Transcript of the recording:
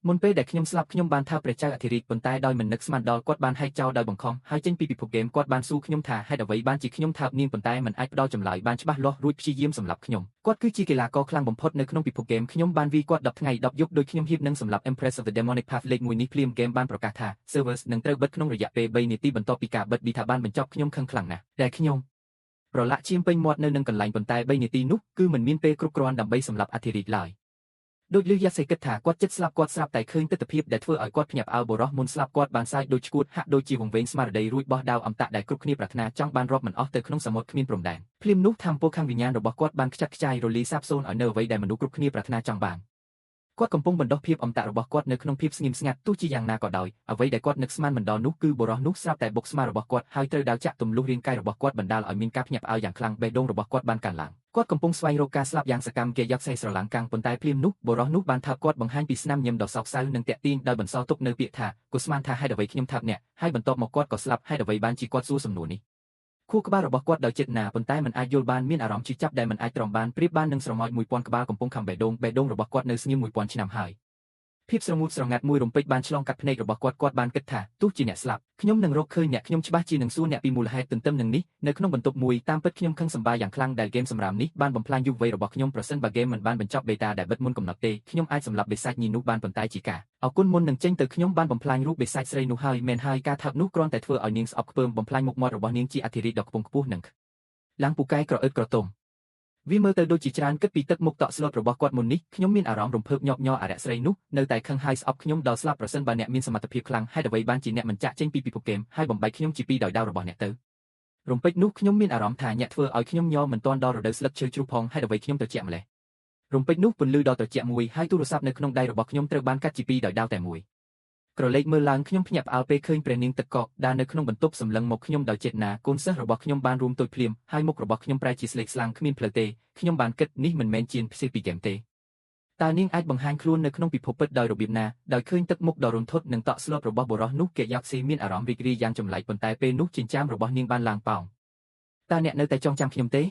មុនពេលដែលខ្ញុំស្លាប់ខ្ញុំបានថាព្រះចៅអធិរាជប៉ុន្តែដោយមិននឹកស្មានដល់គាត់បានហែកចោលដោយបង្ខំហើយចេញពីពិភពហ្គេមគាត់បានសួរខ្ញុំថាហេតុអ្វីបានជាខ្ញុំថាបនាងប៉ុន្តែមិនអាចផ្ដល់ចម្លើយបានច្បាស់លាស់រួចព្យាយាមសម្លាប់ខ្ញុំគាត់គឺជាកីឡាករខ្លាំងបំផុតនៅក្នុងពិភពហ្គេមខ្ញុំបានវាយគាត់10ថ្ងៃ10យប់ដោយខ្ញុំហ៊ាននឹងសម្លាប់ Empress of the Demonic Path លេខ1នេះភ្លាមហ្គេមបានប្រកាសថា servers នឹងត្រូវបិទក្នុងរយៈពេល3នាទីបន្ទាប់ពីការបិទ beta បានបញ្ចប់ខ្ញុំខឹងខ្លាំងណាស់ដែលខ្ញុំប្រឡាក់ឈាមពេញមាត់នៅនឹងកន្លែងប៉ុន្តែ3នាទីនោះគឺមិនមានពេលគ្រប់គ្រាន់ដើម្បីសម្លាប់អធិរាជឡើយដូចលឺយ៉ាសេគិតថាគាត់ចិត្តស្លាប់គាត់ស្រាប់តែឃើញទស្សនវិជ្ជាដែលធ្វើឲ្យគាត់ភ្ញាក់ផ្អើលបរោះមុនស្លាប់គាត់បានសាយដូចឈួតហាក់ដូចជាវង្វេងស្មារតីរួចបោះដាវអមតៈដែលគ្រប់គ្នាប្រាថ្នាចង់បានរាប់មិនអស់ទៅក្នុងសមុទ្រគ្មានព្រំដែនភ្លាមនោះថាមពលខាងវិញ្ញាណរបស់គាត់បានខ្ចាត់ខ្ចាយរលាយសាបសូន្យឲ្យនៅអ្វីដែលមនុស្សគ្រប់គ្នាប្រាថ្នាចង់បានគាត់កំពុងបណ្ដោះភាពអមតៈរបស់គាត់នៅក្នុងភាពស្ងៀមស្ងាត់ទោះជាយ៉ាងណាក៏ដោយអ្វីដែលគាត់នឹកស្មានមិនដល់នោះគឺបរោះនោះស្រាប់តែបុកស្មារបស់គាត់ហើយត្រូវដាវចាក់ទម្លុះរាងកាយរបស់គាត់បណ្ដាលឲ្យមានការភ្ញាក់ផ្អើលយ៉ាងខ្លាំងបេះដូងរបស់គាត់បានកើនឡើងគាត់កំពុងស្វែងរកការស្លាប់យ៉ាងសកម្មគេយកសេះស្រឡាំងកាំងប៉ុន្តែភ្លាមនោះបរោះនោះបានថាបគាត់បង្ហាញពីស្នាមញញឹមដ៏សោកសៅនិងតាក់ទាញដោយបន្សល់ទុកនៅពាក្យថាគូស្មានថាហេតុអ្វីខ្ញុំថាបអ្នកហើយបន្ទាប់មកគាត់ក៏ស្លាប់ហេតុអ្វីបានជាគាត់សួរសំណួរនេះខួរក្បាលរបស់គាត់ដោយចិត្តណាប៉ុន្តែមិនអាចយល់បានមានអារម្មណ៍ឈឺចាប់ដែលមិនអាចទ្រាំបានប្រៀបបាននឹងស្រមោច1000ក្បាលកំពុងខំបេះដូងរបស់គាត់នៅស្ងៀម1000ឆ្នាំហើយភាពស្រងូតស្រងាត់មួយរំពេចបានឆ្លងកាត់ភ្នែករបស់គាត់បានគិតថាទោះជាអ្នកស្លាប់ខ្ញុំនឹងរកឃើញអ្នកខ្ញុំច្បាស់ជានឹងសួរអ្នកពីមូលហេតុទន្ទឹមនឹងនេះនៅក្នុងបន្ទប់មួយតាមពិតខ្ញុំខឹងសម្បាយ៉ាងខ្លាំងដែលហ្គេមសម្រាមនេះបានបំផ្លាញយុវវ័យរបស់ខ្ញុំប្រសិនបើហ្គេមមិនបានបញ្ចប់បេតាដែលបិទមុនកំណត់ទេខ្ញុំអាចសម្លាប់បិសាចញីនោះបានប៉ុន្តែជាការអរគុណមុននឹងចេញទៅខ្ញុំបានបំផ្លាញរូបបិសាចស្រីនោះហើយមែនហើយការថាបនោះគ្រាន់តែធ្វើឲ្យនាងស្អប់ខ្ពើមបំផ្លាញមុខមាត់របស់នាងជាអធិរាជដ៏ខ្ពង់ខ្ពស់នឹងឡើងពូកែក្រអឺតក្រទុំវាមើលទៅដូចជាច្រើនគិតពីទឹកមុខតក់ស្លុតរបស់គាត់មុននេះខ្ញុំមានអារម្មណ៍រំភើបញាប់ញ័រអរិយស្រីនោះនៅតែខឹងហើយស្អប់ខ្ញុំដល់ស្លាប់ប្រសិនបើអ្នកមានសមត្ថភាពខ្លាំងហេតុអ្វីបានជាអ្នកមិនចាក់ចេញពីពិភពហ្គេមហើយបំបែកខ្ញុំជាពីរដោយដាវរបស់អ្នកទៅរំពេចនោះខ្ញុំមានអារម្មណ៍ថាអ្នកធ្វើឲ្យខ្ញុំញ័រមិនទាន់ដល់រដូវស្លឹកឈើជ្រុះផងហេតុអ្វីខ្ញុំត្រជាក់ម្លេះរំពេចនោះពន្លឺដល់ត្រជាក់មួយហើយទូរស័ព្ទនៅក្នុងដៃរបស់ខ្ញុំត្រូវបានកាត់ជាពីរដោយដាវតែមួយក្រឡេកមើលឡើងខ្ញុំភ្ញាក់ផ្អើលពេលឃើញព្រះនាងទឹកកកដើរនៅក្នុងបន្ទប់សម្លឹងមកខ្ញុំដោយចេតនាកូនសិស្សរបស់ខ្ញុំបានរួមតូចភ្លាមហើយមុខរបស់ខ្ញុំប្រែជាស្លេកស្លាំងគ្មានផ្លូវទេខ្ញុំបានគិតនេះមិនមែនជាផ្សេងពីហ្គេមទេតើនាងអាចបង្ហាញខ្លួននៅក្នុងពិភពពិតដោយរបៀបណាដោយឃើញទឹកមុខដ៏រន្ធត់និងតក់ស្លុតរបស់បុរសនោះគេយ៉ាក់ស៊ីមានអារម្មណ៍រីករាយយ៉ាងចម្លែកប៉ុន្តែពេលនោះចិញ្ចើមរបស់នាងបានឡើងប៉ោងតើអ្នកនៅតែចងចាំខ្ញុំទេ